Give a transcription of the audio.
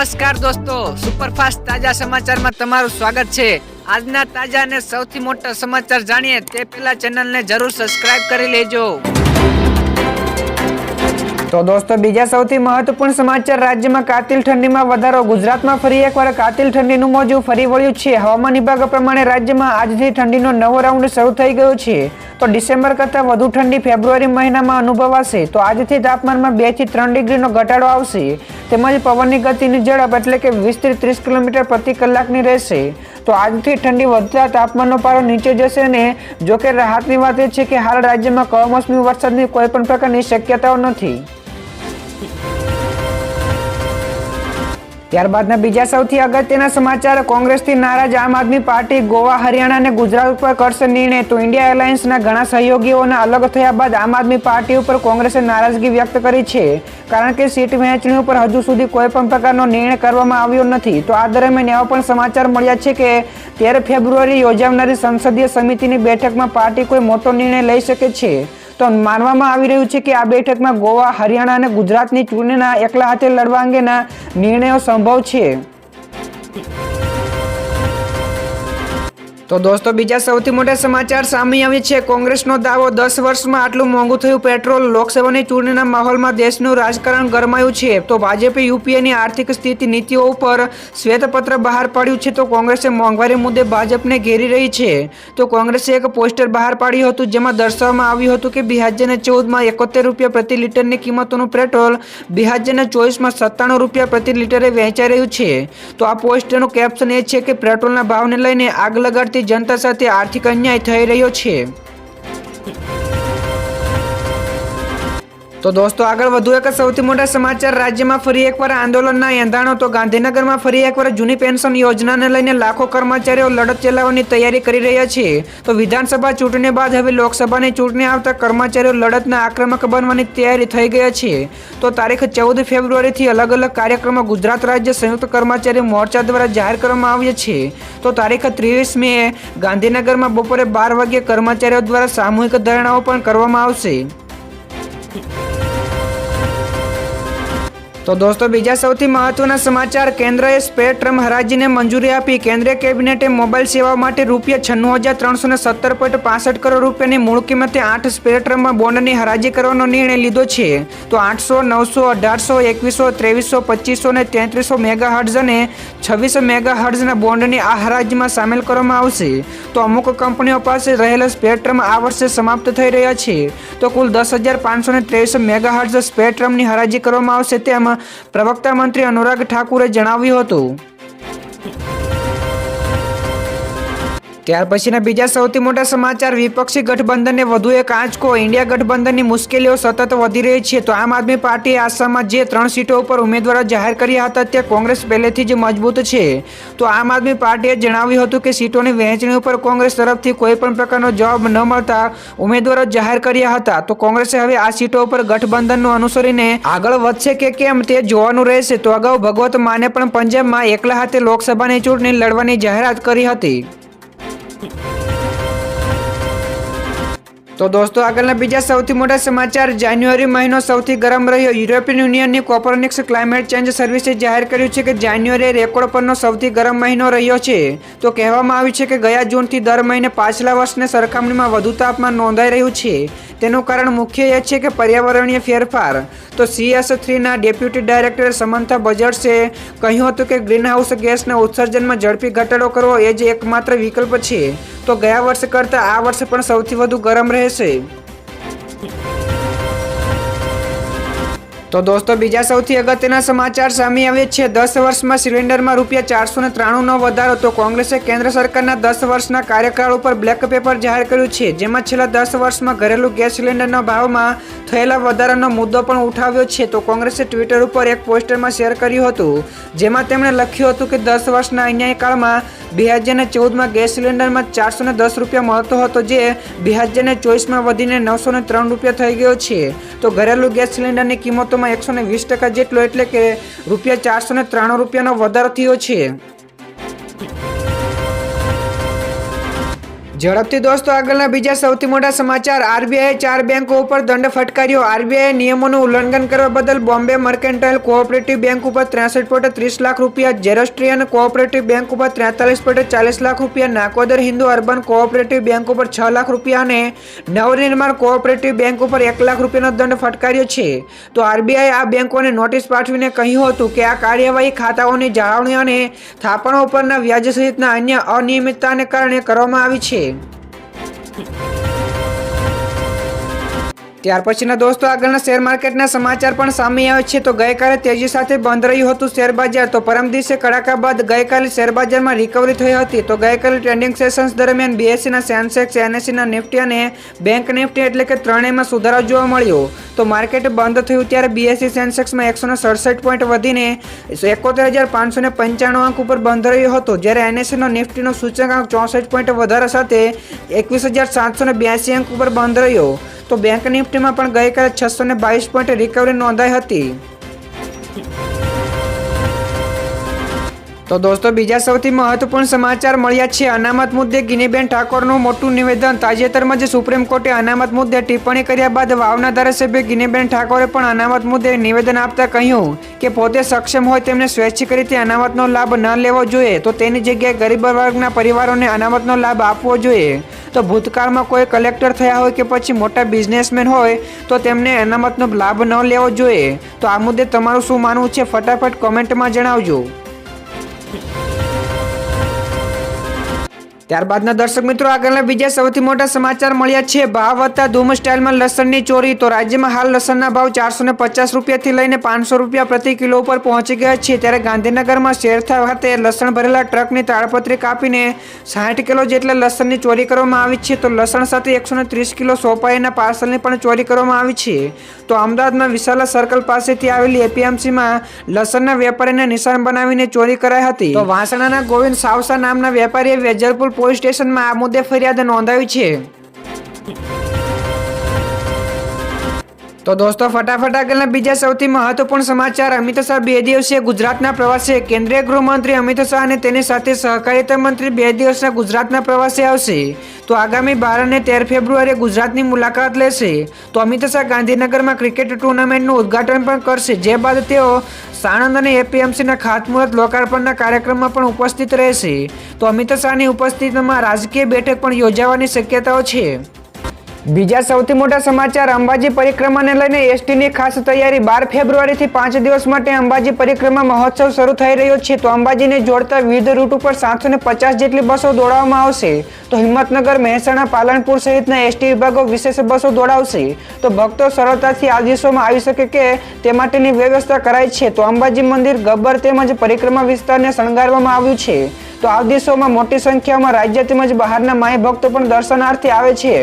નમસ્કાર દોસ્તો, સુપરફાસ્ટ તાજા સમાચારમાં તમારું સ્વાગત છે। આજના તાજા અને સૌથી મોટા સમાચાર જાણીએ તે પહેલા ચેનલને જરૂર સબસ્ક્રાઇબ કરી લેજો। તો દોસ્તો બીજા સૌથી મહત્વપૂર્ણ સમાચાર, રાજ્યમાં કાતિલ ઠંડીમાં વધારો। ગુજરાતમાં ફરી એકવાર કાતિલ ઠંડીનું મોજું ફરી વળ્યું છે। હવામાન વિભાગ પ્રમાણે રાજ્યમાં આજથી ઠંડીનો નવો રાઉન્ડ શરૂ થઈ ગયો છે। તો ડિસેમ્બર કરતાં વધુ ઠંડી ફેબ્રુઆરી મહિનામાં અનુભવાશે। તો આજથી તાપમાનમાં 2 થી 3 ડિગ્રીનો ઘટાડો આવશે। તેમજ પવનની ગતિની ઝડપ એટલે કે 20 થી 30 કિલોમીટર પ્રતિ કલાકની રહેશે। તો આજથી ઠંડી વધતા તાપમાનનો પારો નીચે જશે અને જોકે રાહતની વાત એ છે કે હાલ રાજ્યમાં કમોસમી વરસાદની કોઈ પણ પ્રકારની શક્યતાઓ નથી। ત્યારબાદના બીજા સૌથી અગત્યના સમાચાર, કોંગ્રેસથી નારાજ આમ આદમી પાર્ટી ગોવા, હરિયાણા અને ગુજરાત ઉપર કરશે નિર્ણય। તો ઇન્ડિયા એલાયન્સના ઘણા સહયોગીઓના અલગ થયા બાદ આમ આદમી પાર્ટી ઉપર કોંગ્રેસે નારાજગી વ્યક્ત કરી છે, કારણ કે સીટ વહેંચણી ઉપર હજુ સુધી કોઈ પણ પ્રકારનો નિર્ણય કરવામાં આવ્યો નથી। તો આ દરમિયાન એવા પણ સમાચાર મળ્યા છે કે 13 ફેબ્રુઆરી યોજાનારી સંસદીય સમિતિની બેઠકમાં પાર્ટી કોઈ મોટો નિર્ણય લઈ શકે છે। તો માનવામાં આવી રહ્યું છે કે આ બેઠકમાં ગોવા, હરિયાણા અને ગુજરાતની ચૂંટણીના એકલા હાથે લડવા અંગેના નિર્ણયો સંભવ છે। તો દોસ્તો બીજા સૌથી મોટા સમાચાર સામે આવે છે, કોંગ્રેસનો દાવો, 10 વર્ષમાં આટલું મોંઘું થયું પેટ્રોલ। લોકસભાની ચૂંટણીના માહોલમાં દેશનું રાજકારણ ગરમાયું છે। તો ભાજપે યુપીએની આર્થિક સ્થિતિ નીતિઓ ઉપર શ્વેતપત્ર બહાર પાડ્યું છે। તો કોંગ્રેસે મોંઘવારી મુદ્દે ભાજપને ઘેરી રહી છે। તો કોંગ્રેસે એક પોસ્ટર બહાર પાડ્યું હતું જેમાં દર્શાવવામાં આવ્યું હતું કે 2014માં 71 રૂપિયા પ્રતિ લીટરની કિંમતોનું પેટ્રોલ 2024માં 97 રૂપિયા પ્રતિ લીટરે વેચાઈ રહ્યું છે। તો આ પોસ્ટરનું કેપ્શન એ છે કે પેટ્રોલના ભાવને લઈને આગ લગાડતી જનતા સાથે આર્થિક અન્યાય થઈ રહ્યો છે। તો દોસ્તો આગળ વધુ એક સૌથી મોટા સમાચાર, રાજ્યમાં ફરી એકવાર આંદોલનના એંધાણો। તો ગાંધીનગરમાં ફરી એકવાર જૂની પેન્શન યોજનાને લઈને લાખો કર્મચારીઓ લડત ચલાવવાની તૈયારી કરી રહ્યા છે। તો વિધાનસભા ચૂંટણી બાદ હવે લોકસભાની ચૂંટણી આવતા કર્મચારીઓ લડતના આક્રમક બનવાની તૈયારી થઈ ગયા છે। તો તારીખ 14 ફેબ્રુઆરીથી અલગ અલગ કાર્યક્રમો ગુજરાત રાજ્ય સંયુક્ત કર્મચારી મોરચા દ્વારા જાહેર કરવામાં આવ્યા છે। તો તારીખ 23 મે ગાંધીનગરમાં બપોરે 12 વાગ્યે કર્મચારીઓ દ્વારા સામૂહિક ધરણાઓ પણ કરવામાં આવશે। તો દોસ્તો બીજા સૌથી મહત્વના સમાચાર, કેન્દ્રએ સ્પેક્ટ્રમ હરાજીને મંજૂરી આપી। કેન્દ્રીય કેબિનેટે મોબાઈલ સેવાઓ માટે ₹96,317.65 કરોડ રૂપિયાની મૂળ કિંમતે 8 સ્પેક્ટ્રમમાં બોન્ડની હરાજી કરવાનો નિર્ણય લીધો છે। તો 800, 900, 1800, 2300, 2500 અને 3300 મેગાહર્ટ્ઝ અને 26 મેગાહર્ટ્ઝના બોન્ડની આ હરાજીમાં સામેલ કરવામાં આવશે। તો અમુક કંપનીઓ પાસે રહેલા સ્પેક્ટ્રમ આ વર્ષે સમાપ્ત થઈ રહ્યા છે। તો કુલ 10,523 મેગાહર્ટ્ઝ સ્પેક્ટ્રમની હરાજી કરવામાં આવશે તેમ પ્રવક્તા મંત્રી અનુરાગ ઠાકુરે જણાવ્યું હતું। ત્યાર પછીના બીજા સૌથી મોટા સમાચાર, વિપક્ષી ગઠબંધનને વધુ એક આંચકો। ઇન્ડિયા ગઠબંધનની મુશ્કેલીઓ સતત વધી રહી છે। તો આમ આદમી પાર્ટીએ આસામમાં જે 3 સીટો ઉપર ઉમેદવારો જાહેર કર્યા હતા તે કોંગ્રેસ પહેલેથી જ મજબૂત છે। તો આમ આદમી પાર્ટીએ જણાવ્યું હતું કે સીટોની વહેંચણી ઉપર કોંગ્રેસ તરફથી કોઈ પણ પ્રકારનો જવાબ ન મળતા ઉમેદવારો જાહેર કર્યા હતા। તો કોંગ્રેસે હવે આ સીટો ઉપર ગઠબંધનનું અનુસરીને આગળ વધશે કે કેમ તે જોવાનું રહેશે। તો અગાઉ ભગવત માને પણ પંજાબમાં એકલા હાથે લોકસભાની ચૂંટણી લડવાની જાહેરાત કરી હતી। તો દોસ્તો આગળના બીજા સૌથી મોટા સમાચાર, જાન્યુઆરી મહિનો સૌથી ગરમ રહ્યો। યુરોપિયન યુનિયનની કોપરનિક્સ ક્લાઇમેટ ચેન્જ સર્વિસે જાહેર કર્યું છે કે જાન્યુઆરી રેકોર્ડ પરનો સૌથી ગરમ મહિનો રહ્યો છે। તો કહેવામાં આવ્યું છે કે ગયા જૂનથી દર મહિને પાછલા વર્ષની સરખામણીમાં વધુ તાપમાન નોંધાઈ રહ્યું છે। તેનું કારણ મુખ્ય એ છે કે પર્યાવરણીય ફેરફાર। તો CS3ના ડેપ્યુટી ડાયરેક્ટર સમંથા બજર્સે કહ્યું હતું કે ગ્રીનહાઉસ ગેસના ઉત્સર્જનમાં ઝડપી ઘટાડો કરવો એ જ એકમાત્ર વિકલ્પ છે। તો ગયા વર્ષ કરતાં આ વર્ષ પણ સૌથી વધુ ગરમ રહેશે। તો દોસ્તો બીજા સૌથી અગત્યના સમાચાર સામે આવે છે, 10 વર્ષમાં સિલિન્ડરમાં ₹493નો વધારો। તો કોંગ્રેસે કેન્દ્ર સરકારના 10 વર્ષના કાર્યકાળ ઉપર બ્લેક પેપર જાહેર કર્યું છે, જેમાં છેલ્લા 10 વર્ષમાં ઘરેલું ગેસ સિલિન્ડરના ભાવમાં થયેલા વધારાનો મુદ્દો પણ ઉઠાવ્યો છે। તો કોંગ્રેસે ટ્વિટર ઉપર એક પોસ્ટરમાં શેર કર્યું હતું જેમાં તેમણે લખ્યું હતું કે 10 વર્ષના અન્યાયકાળમાં 2014માં ગેસ સિલિન્ડરમાં 410 રૂપિયા મળતો હતો, જે 2024માં વધીને 903 રૂપિયા થઈ ગયો છે। તો ઘરેલું ગેસ સિલિન્ડરની કિંમતોમાં 120% જેટલો એટલે કે ₹493 રૂપિયાનો વધારો થયો છે। ઝડપથી દોસ્તો આગળના બીજા સૌથી મોટા સમાચાર. આરબીઆઈએ 4 બેંકો ઉપર દંડ ફટકાર્યો. આરબીઆઈએ નિયમોનું ઉલ્લંઘન કરવા બદલ બોમ્બે મર્કેન્ટાઇલ કોઓપરેટિવ બેંક ઉપર 63.30 લાખ રૂપિયા, ઝેરોસ્ટ્રીયન કોઓપરેટિવ બેંક ઉપર 43.40 લાખ રૂપિયા, Nakodar Hindu urban cooperative bank ઉપર 6 લાખ રૂપિયા અને નવનિર્માણ કોઓપરેટિવ બેંક ઉપર 1 લાખ રૂપિયાનો દંડ ફટકાર્યો છે. તો આરબીઆઈએ આ બેંકોને નોટિસ પાઠવીને કહ્યું હતું કે આ કાર્યવાહી ખાતાઓની જાળવણી અને થાપણો ઉપરના વ્યાજ સહિતના અન્ય અનિયમિતતાને કારણે કરવામાં આવી છે. ત્યાર પછીના દોસ્તો આગળના શેર માર્કેટના સમાચાર પણ સામે આવે છે. તો ગઈકાલે તેજી સાથે બંધ રહ્યું હતું શેર બજાર. તો પરમ દિવસે કડાકા બાદ ગઈકાલે શેર બજારમાં રિકવરી થઈ હતી. તો ગઈકાલે ટ્રેન્ડિંગ સેશન્સ દરમિયાન બીએસસીના સેન્સેક્સ, એનએસસીના નિફ્ટી અને બેંક નિફ્ટી એટલે કે ત્રણેયમાં સુધારો જોવા મળ્યો. તો માર્કેટ બંધ થયું ત્યારે બીએસસી સેન્સેક્સમાં 167 પોઈન્ટ વધીને 71,595 અંક ઉપર બંધ રહ્યો હતો, જ્યારે એનએસસીનો નિફ્ટીનો સૂચકાંક 64 પોઈન્ટ વધારા સાથે 21,782 અંક ઉપર બંધ રહ્યો. તો બેંક નિફ્ટીમાં પણ ગઈકાલે 622 પોઈન્ટ રિકવરી નોંધાઈ હતી. તો દોસ્તો બીજા સૌથી મહત્વપૂર્ણ સમાચાર મળ્યા છે અનામત મુદ્દે ગિનીબેન ઠાકોરનું મોટું નિવેદન. તાજેતરમાં જે સુપ્રીમ કોર્ટે અનામત મુદ્દે ટિપ્પણી કર્યા બાદ વાવના ધારાસભ્ય ગિનીબેન ઠાકોરે પણ અનામત મુદ્દે નિવેદન આપતા કહ્યું કે પોતે સક્ષમ હોય તેમને સ્વૈચ્છિક રીતે અનામતનો લાભ ન લેવો જોઈએ, તો તેની જગ્યાએ ગરીબ વર્ગના પરિવારોને અનામતનો લાભ આપવો જોઈએ. તો ભૂતકાળમાં કોઈ કલેક્ટર થયા હોય કે પછી મોટા બિઝનેસમેન હોય તો તેમને અનામતનો લાભ ન લેવો જોઈએ. તો આ મુદ્દે તમારું શું માનવું છે ફટાફટ કોમેન્ટમાં જણાવજો. ત્યારબાદના દર્શક મિત્રો આગળના બીજા સૌથી મોટા સમાચાર મળ્યા છે. ભાવ વધતા ધૂમ સ્ટાઇલમાં લસણની ચોરી. તો રાજ્યમાં હાલ લસણના ભાવ 450 રૂપિયાથી લઈને 500 રૂપિયા પ્રતિ કિલો ઉપર પહોંચી ગયા છે. ત્યારે ગાંધીનગરમાં શેરથા ખાતે લસણ ભરેલા ટ્રકની તાળપત્રી કાપીને 60 કિલો જેટલા લસણની ચોરી કરવામાં આવી છે. તો લસણ સાથે 130 કિલો સોપારીના પાર્સલની પણ ચોરી કરવામાં આવી છે. તો અમદાવાદમાં વિશાલા સર્કલ પાસેથી આવેલી એપીએમસીમાં લસણના વેપારીને નિશાન બનાવીને ચોરી કરાઈ હતી. તો વાસણાના ગોવિંદ સાવસા નામના વેપારીએ વેજલપુર પોલીસ સ્ટેશનમાં આ મુદ્દે ફરિયાદ નોંધાવી છે. તો દોસ્તો ફટાફટ આગળના બીજા સૌથી મહત્વપૂર્ણ સમાચાર. અમિત શાહ 2 દિવસીય ગુજરાતના પ્રવાસે. કેન્દ્રીય ગૃહમંત્રી અમિત શાહ અને તેની સાથે સહકારિતા મંત્રી 2 દિવસના ગુજરાતના પ્રવાસે આવશે. તો આગામી 12 અને 13 ફેબ્રુઆરીએ ગુજરાતની મુલાકાત લેશે. તો અમિત શાહ ગાંધીનગરમાં ક્રિકેટ ટુર્નામેન્ટનું ઉદ્ઘાટન પણ કરશે, જે બાદ તેઓ સાણંદ અને એપીએમસીના ખાતમુહૂર્ત લોકાર્પણના કાર્યક્રમમાં પણ ઉપસ્થિત રહેશે. તો અમિત શાહની ઉપસ્થિતિમાં રાજકીય બેઠક પણ યોજાવાની શક્યતાઓ છે. બીજા સૌથી મોટા સમાચાર. અંબાજી પરિક્રમાને લઈને એસટીની ખાસ તૈયારી. 12 ફેબ્રુઆરીથી 5 દિવસ માટે અંબાજી પરિક્રમા મહોત્સવ શરૂ થઈ રહ્યો છે. તો અંબાજીને જોડતા વિવિધ રૂટ ઉપર 750 જેટલી બસો દોડાવવામાં આવશે. તો હિંમતનગર, મહેસાણા, પાલનપુર સહિતના એસટી વિભાગો વિશેષ બસો દોડાવશે. તો ભક્તો સરળતાથી આ દિવસોમાં આવી શકે કે તે માટેની વ્યવસ્થા કરાઈ છે. તો અંબાજી મંદિર, ગબ્બર તેમજ પરિક્રમા વિસ્તારને શણગારવામાં આવ્યું છે. તો આ દિવસોમાં મોટી સંખ્યામાં રાજ્ય તેમજ બહારના માઈ ભક્તો પણ દર્શનાર્થે આવે છે.